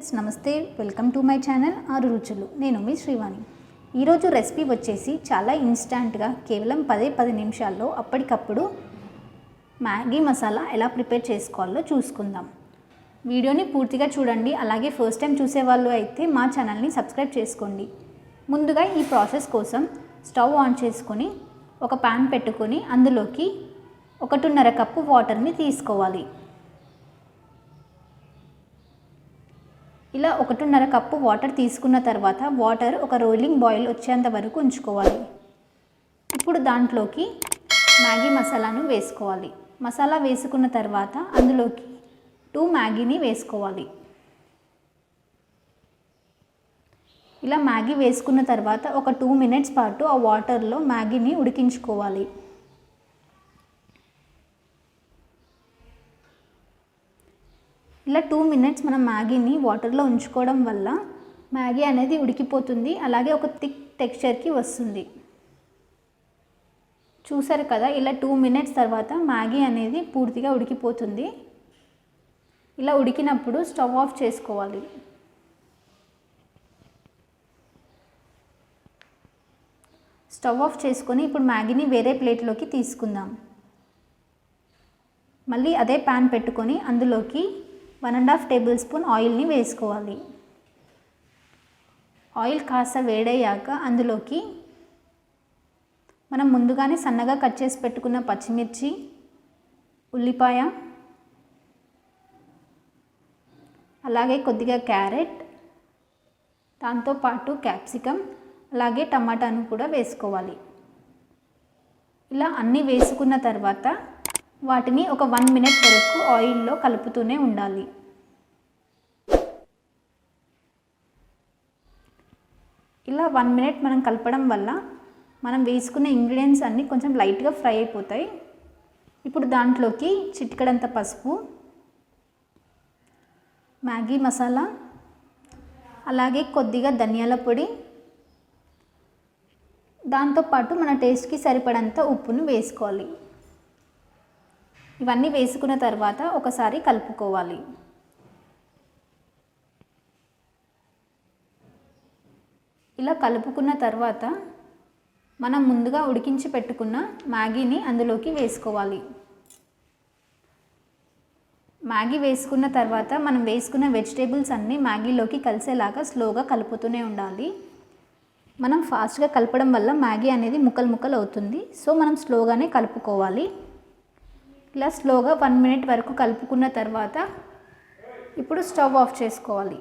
Friends, నమస్తే. Welcome to my channel ఆరు రుచులు. నేను మీ శ్రీవాణి. ఈరోజు రెసిపీ వచ్చేసి చాలా ఇన్స్టాంట్గా కేవలం 10 నిమిషాల్లో అప్పటికప్పుడు మ్యాగీ మసాలా ఎలా ప్రిపేర్ చేసుకోవాలో చూసుకుందాం. వీడియోని పూర్తిగా చూడండి. అలాగే ఫస్ట్ టైం చూసేవాళ్ళు అయితే మా ఛానల్ని సబ్స్క్రైబ్ చేసుకోండి. ముందుగా ఈ ప్రాసెస్ కోసం స్టవ్ ఆన్ చేసుకొని ఒక ప్యాన్ పెట్టుకొని అందులోకి 1.5 కప్పు వాటర్ని తీసుకోవాలి. ఇలా 1.5 కప్పు వాటర్ తీసుకున్న తర్వాత వాటర్ ఒక రోలింగ్ బాయిల్ వచ్చేంత వరకు ఉంచుకోవాలి. ఇప్పుడు దాంట్లోకి మ్యాగీ మసాలాను వేసుకోవాలి. మసాలా వేసుకున్న తర్వాత అందులోకి 2 మ్యాగీని వేసుకోవాలి. ఇలా మ్యాగీ వేసుకున్న తర్వాత ఒక 2 మినిట్స్ పాటు ఆ వాటర్లో మ్యాగీని ఉడికించుకోవాలి. ఇలా 2 మినిట్స్ మనం మ్యాగీని వాటర్లో ఉంచుకోవడం వల్ల మ్యాగీ అనేది ఉడికిపోతుంది. అలాగే ఒక థిక్ టెక్స్చర్కి వస్తుంది. చూసారు కదా, ఇలా 2 మినిట్స్ తర్వాత మ్యాగీ అనేది పూర్తిగా ఉడికిపోతుంది. ఇలా ఉడికినప్పుడు స్టవ్ ఆఫ్ చేసుకోవాలి. స్టవ్ ఆఫ్ చేసుకొని ఇప్పుడు మ్యాగీని వేరే ప్లేట్లోకి తీసుకుందాం. మళ్ళీ అదే ప్యాన్ పెట్టుకొని అందులోకి 1.5 టేబుల్ స్పూన్ ఆయిల్ని వేసుకోవాలి. ఆయిల్ కాస్త వేడయ్యాక అందులోకి మనం ముందుగానే సన్నగా కట్ చేసి పెట్టుకున్న పచ్చిమిర్చి, ఉల్లిపాయ, అలాగే కొద్దిగా క్యారెట్, దాంతోపాటు క్యాప్సికమ్, అలాగే టమాటాను కూడా వేసుకోవాలి. ఇలా అన్నీ వేసుకున్న తర్వాత వాటిని ఒక 1 మినిట్ వరకు ఆయిల్లో కలుపుతూనే ఉండాలి. ఇలా 1 మినిట్ మనం కలపడం వల్ల మనం వేసుకున్న ఇంగ్రీడియంట్స్ అన్నీ కొంచెం లైట్గా ఫ్రై అయిపోతాయి. ఇప్పుడు దాంట్లోకి చిటికెడంత పసుపు, మ్యాగీ మసాలా, అలాగే కొద్దిగా ధనియాల పొడి, దాంతోపాటు మన టేస్ట్కి సరిపడంత ఉప్పును వేసుకోవాలి. ఇవన్నీ వేసుకున్న తర్వాత ఒకసారి కలుపుకోవాలి. ఇలా కలుపుకున్న తర్వాత మనం ముందుగా ఉడికించి పెట్టుకున్న మ్యాగీని అందులోకి వేసుకోవాలి. మ్యాగీ వేసుకున్న తర్వాత మనం వేసుకున్న వెజిటేబుల్స్ అన్నీ మ్యాగీలోకి కలిసేలాగా స్లోగా కలుపుతూనే ఉండాలి. మనం ఫాస్ట్గా కలపడం వల్ల మ్యాగీ అనేది ముక్కలు అవుతుంది. సో మనం స్లోగానే కలుపుకోవాలి. ఇలా స్లోగా 1 మినిట్ వరకు కలుపుకున్న తర్వాత ఇప్పుడు స్టవ్ ఆఫ్ చేసుకోవాలి.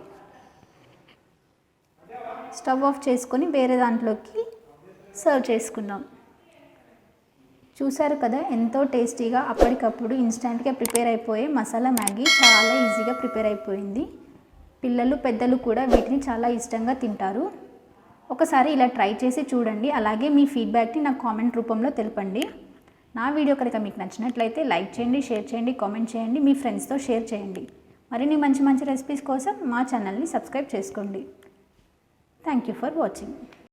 స్టవ్ ఆఫ్ చేసుకొని వేరే దాంట్లోకి సర్వ్ చేసుకుందాం. చూసారు కదా, ఎంతో టేస్టీగా అప్పటికప్పుడు ఇన్స్టెంట్గా ప్రిపేర్ అయిపోయే మసాలా మ్యాగీ చాలా ఈజీగా ప్రిపేర్ అయిపోయింది. పిల్లలు పెద్దలు కూడా వీటిని చాలా ఇష్టంగా తింటారు. ఒకసారి ఇలా ట్రై చేసి చూడండి. అలాగే మీ ఫీడ్బ్యాక్ని నాకు కామెంట్ రూపంలో తెలపండి. నా వీడియో కనుక మీకు నచ్చినట్లయితే లైక్ చేయండి, షేర్ చేయండి, కామెంట్ చేయండి, మీ ఫ్రెండ్స్తో షేర్ చేయండి. మరిన్ని మంచి రెసిపీస్ కోసం మా ఛానల్ని సబ్స్క్రైబ్ చేసుకోండి. Thank you for watching.